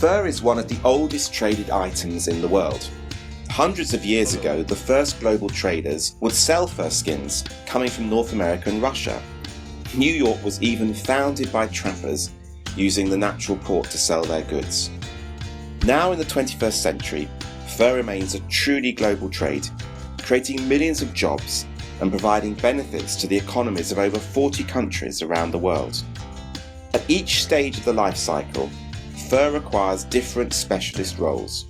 Fur is one of the oldest traded items in the world. Hundreds of years ago, the first global traders would sell fur skins coming from North America and Russia. New York was even founded by trappers using the natural port to sell their goods. Now in the 21st century, fur remains a truly global trade, creating millions of jobs and providing benefits to the economies of over 40 countries around the world. At each stage of the life cycle, fur requires different specialist roles.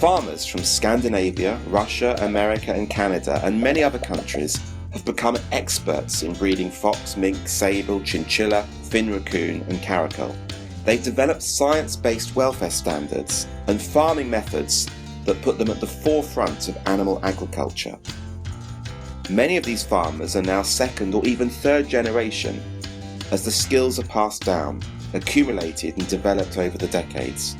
Farmers from Scandinavia, Russia, America and Canada and many other countries have become experts in breeding fox, mink, sable, chinchilla, Finn raccoon and caracal. They've developed science-based welfare standards and farming methods that put them at the forefront of animal agriculture. Many of these farmers are now second or even third generation, as the skills are passed down, accumulated and developed over the decades.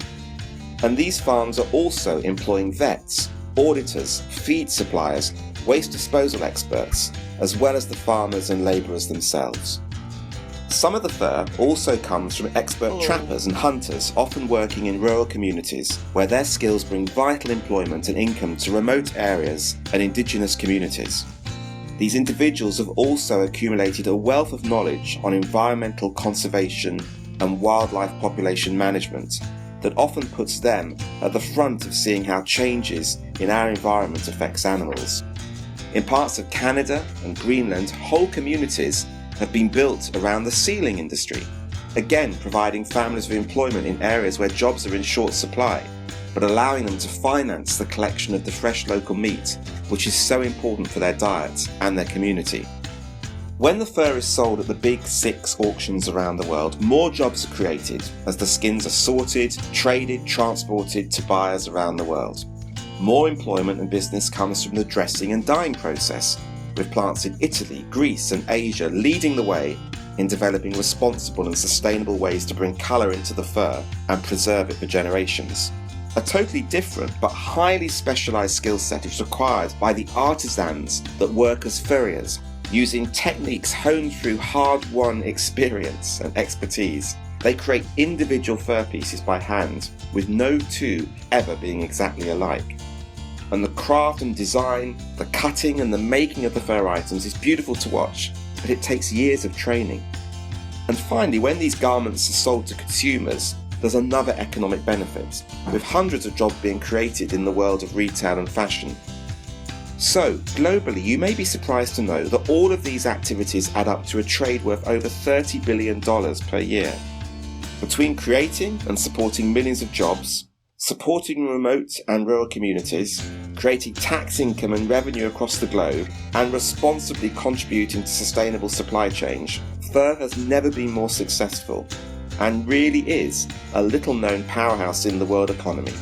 And these farms are also employing vets, auditors, feed suppliers, waste disposal experts, as well as the farmers and labourers themselves. Some of the fur also comes from expert trappers and hunters, often working in rural communities where their skills bring vital employment and income to remote areas and indigenous communities. These individuals have also accumulated a wealth of knowledge on environmental conservation and wildlife population management that often puts them at the front of seeing how changes in our environment affects animals. In parts of Canada and Greenland, whole communities have been built around the sealing industry, again providing families with employment in areas where jobs are in short supply, but allowing them to finance the collection of the fresh local meat, which is so important for their diet and their community. When the fur is sold at the big 6 auctions around the world, more jobs are created as the skins are sorted, traded, transported to buyers around the world. More employment and business comes from the dressing and dyeing process, with plants in Italy, Greece and Asia leading the way in developing responsible and sustainable ways to bring colour into the fur and preserve it for generations. A totally different but highly specialised skill set is required by the artisans that work as furriers, using techniques honed through hard-won experience and expertise. They create individual fur pieces by hand, with no two ever being exactly alike. And the craft and design, the cutting and the making of the fur items is beautiful to watch, but it takes years of training. And finally, when these garments are sold to consumers, there's another economic benefit, with hundreds of jobs being created in the world of retail and fashion. So, globally, you may be surprised to know that all of these activities add up to a trade worth over $30 billion per year. Between creating and supporting millions of jobs, supporting remote and rural communities, creating tax income and revenue across the globe, and responsibly contributing to sustainable supply chains, fur has never been more successful and really is a little-known powerhouse in the world economy.